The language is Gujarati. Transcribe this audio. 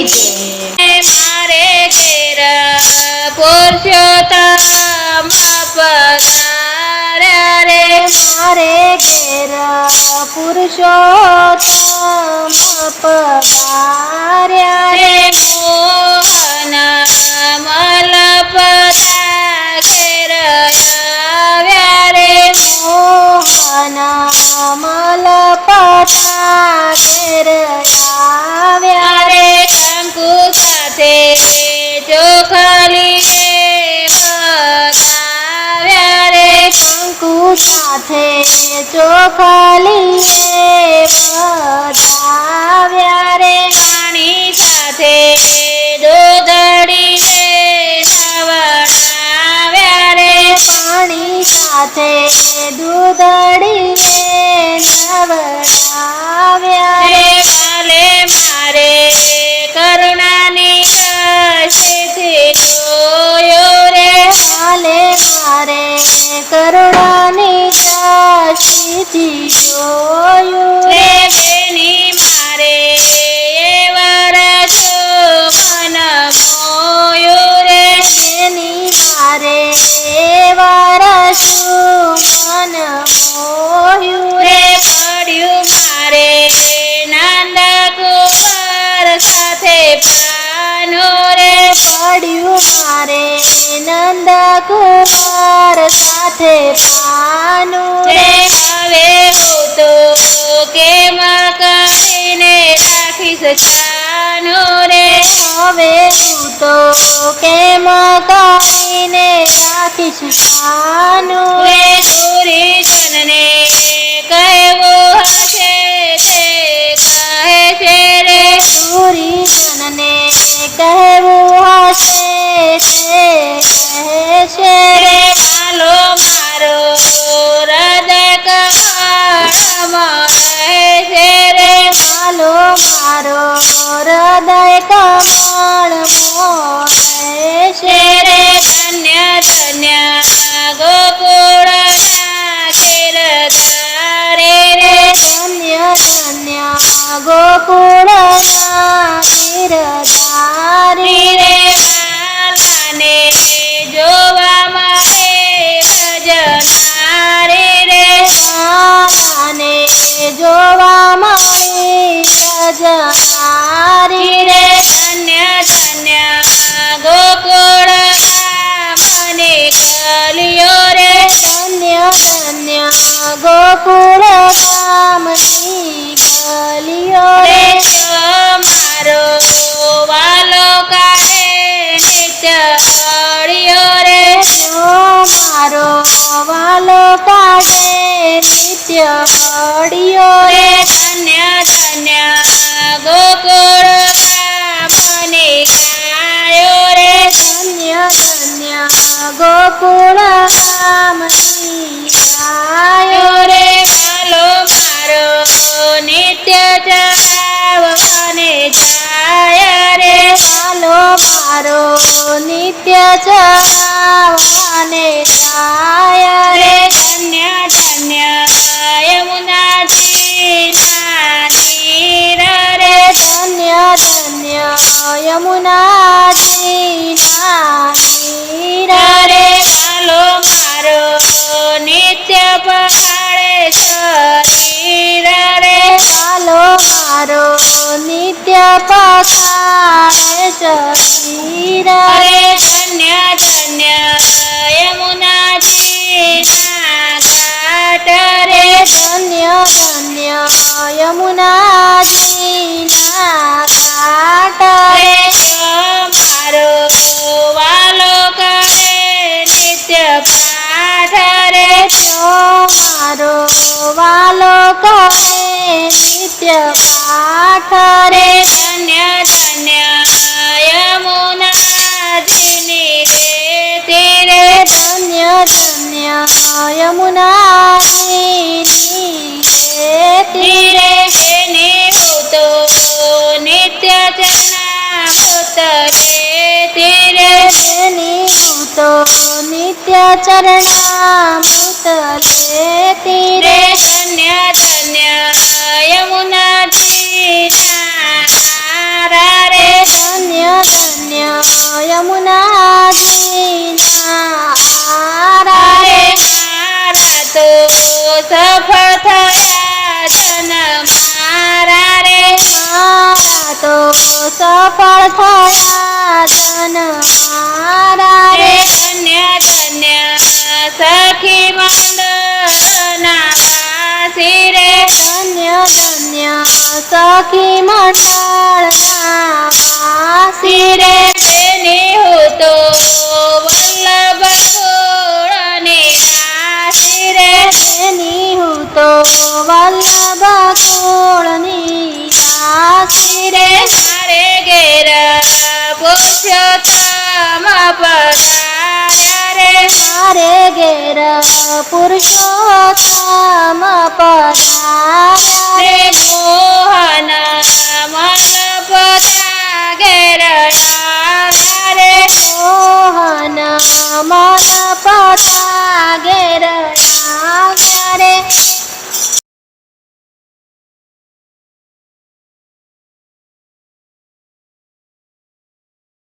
મારે ઘેર પુરુષોત્તમ પધાર્યા રે મારે ઘેર પુરુષોત્તમ પધાર્યા રે મોહન મલપતા ઘેર આવ્યા રે મોહન મલપતા ઘેર આવ્યા રે શંકુ સાથે ચોખલી બગાવ્યા રે શંકુ સાથે ચોખલીએ વધાવ્યા રે પાણી સાથે દૂધડીએ નવડાવ્યા રે પાણી સાથે દૂધડીએ નવડાવ્યા રે કાલે મારે કરુણાની કશેથી જોયો રે કાલે મારે કરુણાની કાશીથી જોયું રે બેની મારે વરસો મન મોયું રે એની મારે વારસું મન મોહ્યું રે પડ્યું મારે નંદકુમાર સાથે પાનો રે પડ્યું મારે નંદકુમાર સાથે પાનું રે હવે હું તો કેમ કરીને રાખીશ ચાનો રે હવે હું તો કેમ કરીને રાખીશ પાનું રે સુરીજનને કહેવું હશે તે કહે છે રે સુરીજનને કહેવું હશે તે કહેશે રે વાલો મારો હૃદય કમળમાં રહે છે રે વાલો મારો હૃદય કમળમાં રહેશે રે ધન્ય ધન્ય ગોકુળના ગિરધારે રે ધન્ય ધન્ય ગોકુળના ગિરધારી રે બાલાને જોવા મળે ભજનારી રે બાલાને જોવા મળી રજનારી રે ધન્ય ધન્ય ગોકુળના મને ગલિયો રે ધન્ય ધન્ય ગોકુળ ગામની ગલીઓ રે રે મારો વાલો કાળે નિત્ય હળિયો રે મારો વાલો કાઢે નિત્ય હળિયો રે રે ધન્ય ધન્ય ગોકુળ મને ગાયો રે ધન્ય ધન્ય ગોકુળ ગામની ગાયો રે વાલો મારો નિત્ય ચરાવવાને જાય રે વાલો મારો નિત્ય ચરાવવાને જાય રે રે ધન્ય ધન્ય યમુનાજી ના તીર રે ધન્ય ધન્ય યમુનાજી ના નીર રે વાલો મારો નિત્ય પહાડે શરીર રે વાલો મારો નિત્ય પખાડે શરીર રે ધન્ય ધન્ય યમુનાજી ના ઘાટ રે ધન્ય ધન્ય યમુનાજી ના ઘાટ રે મારો વાલો કરે નિત્ય પાઠ રે મારો વાલો કરે નિત્ય પાઠ રે ધન્ય ધન્ય યમુનાજીની રે ધન્ય ધન્ય યમુનાજીની તીરે એની હું તો નિત્ય ચરણામૃત રે તેની હું તો નિત્ય ચરણામૃત લેતી રે રે ધન્ય ધન્ય યમુનાજી ના રે ધન્ય યમુનાજીના આરા રે મારા તો સફળ થયા જન મારા રે મારા તો સફળ થયા જન મારા રે રે ધન્ય ધન્ય સખી મંડળના વાસી રે ધન્ય ધન્ય સખી મંડળના વાસી રે તેની હું તો વલ્લભ ગોળની રાશિ રે તેની હું તો વલ્લભ ગોળની રાશિ રે મારે ઘેર પુરુષોત્તમ પધાર્યા રે મારે ઘેર પુરુષોત્તમ પધાર્યા રે રે મોહન મલપતા ઘેર આવ્યા રે મોહન મન